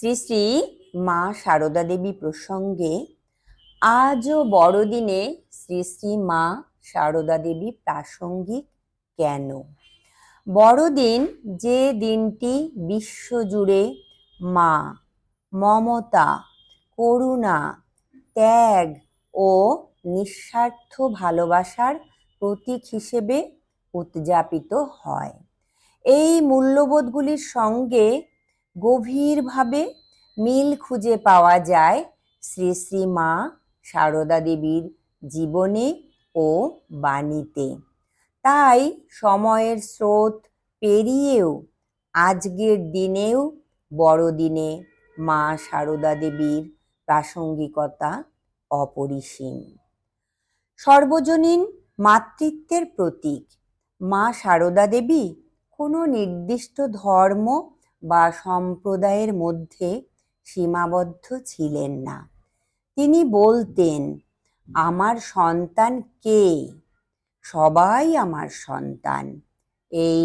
শ্রী শ্রী মা সারদা দেবী প্রসঙ্গে আজও বড়দিনে শ্রী শ্রী মা সারদা দেবী প্রাসঙ্গিক কেন? বড়দিন যে দিনটি বিশ্বজুড়ে মা, মমতা, করুণা, ত্যাগ ও নিঃস্বার্থ ভালোবাসার প্রতীক হিসেবে উদযাপিত হয়। এই মূল্যবোধগুলির সঙ্গে গভীরভাবে মিল খুঁজে পাওয়া যায় শ্রী শ্রী মা সারদা দেবীর জীবনে ও বাণীতে। তাই সময়ের স্রোত পেরিয়েও আজকের দিনেও বড়দিনে মা সারদা দেবীর প্রাসঙ্গিকতা অপরিসীম। সর্বজনীন মাতৃত্বের প্রতীক মা সারদা দেবী কোনো নির্দিষ্ট ধর্ম বা সম্প্রদায়ের মধ্যে সীমাবদ্ধ ছিলেন না। তিনি বলতেন, আমার সন্তান কে? সবাই আমার সন্তান। এই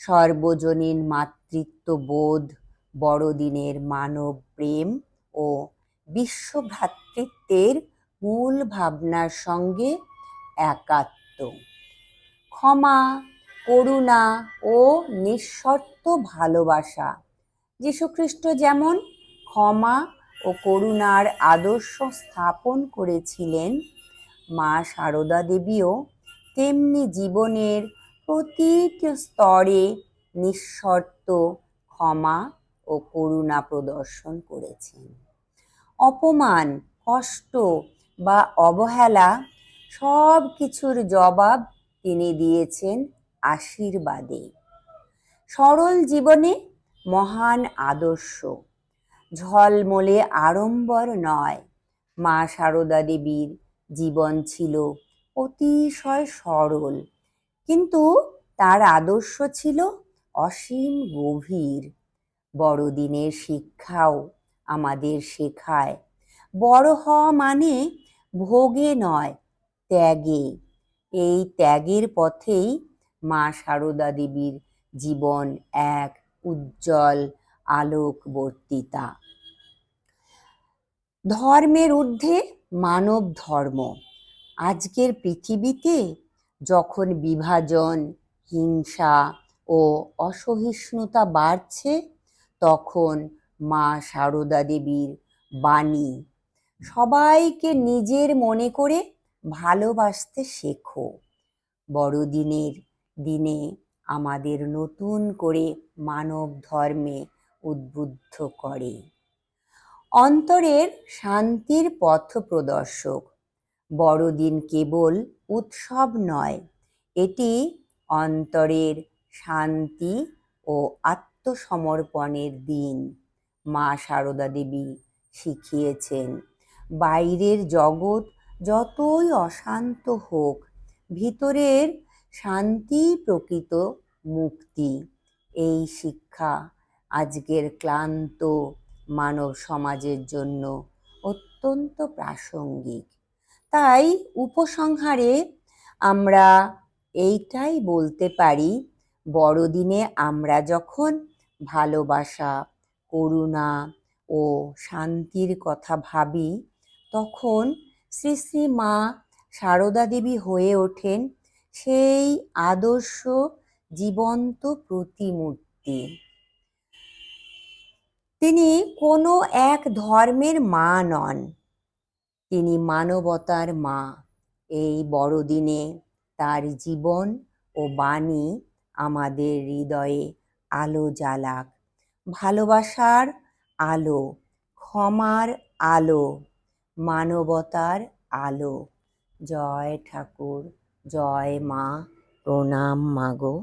সর্বজনীন মাতৃত্ববোধ বড়দিনের মানব প্রেম ও বিশ্বভ্রাতৃত্বের মূল ভাবনার সঙ্গে একাত্ম। ক্ষমা, করুণা ও নিঃশর্ত ভালোবাসা। যীশুখ্রিস্ট যেমন ক্ষমা ও করুণার আদর্শ স্থাপন করেছিলেন, মা সারদা দেবীও তেমনি জীবনের প্রতিটি স্তরে নিঃশর্ত ক্ষমা ও করুণা প্রদর্শন করেছেন। অপমান, কষ্ট বা অবহেলা সব কিছুর জবাব তিনি দিয়েছেন আশীর্বাদে। সরল জীবনে মহান আদর্শ, ঝলমলে আড়ম্বর নয়। মা সারদা দেবীর জীবন ছিল অতিশয় সরল, কিন্তু তার আদর্শ ছিল অসীম গভীর। বড়দিনের শিক্ষাও আমাদের শেখায়, বড় হওয়া মানে ভোগে নয়, ত্যাগে। এই ত্যাগের পথেই মা সারদা দেবীর জীবন এক উজ্জ্বল আলোকবর্তিতা। ধর্মের ঊর্ধ্বে মানব ধর্ম। আজকের পৃথিবীতে যখন বিভাজন, হিংসা ও অসহিষ্ণুতা বাড়ছে, তখন মা সারদা দেবীর বাণী, সবাইকে নিজের মনে করে ভালোবাসতে শেখো, বড়দিনের দিনে আমাদের নতুন করে মানব ধর্মে উদ্বুদ্ধ করে। অন্তরের শান্তির পথ প্রদর্শক। বড়দিন কেবল উৎসব নয়, এটি অন্তরের শান্তি ও আত্মসমর্পণের দিন। মা সারদা দেবী শিখিয়েছেন, বাইরের জগৎ যতই অশান্ত হোক, ভিতরের শান্তি প্রকৃত মুক্তি। এই শিক্ষা আজকের ক্লান্ত মানব সমাজের জন্য অত্যন্ত প্রাসঙ্গিক। তাই উপসংহারে আমরা এইটাই বলতে পারি, বড়দিনে আমরা যখন ভালোবাসা, করুণা ও শান্তির কথা ভাবি, তখন শ্রী শ্রী মা সারদা দেবী হয়ে ওঠেন সেই আদর্শ জীবন্ত প্রতিমূর্তি। তিনি কোনো এক ধর্মের মা নন, তিনি মানবতার মা। এই বড়দিনে তার জীবন ও বাণী আমাদের হৃদয়ে আলো জ্বালাক, ভালোবাসার আলো, ক্ষমার আলো, মানবতার আলো। জয় ঠাকুর, জয় মা, প্রণাম মাগো।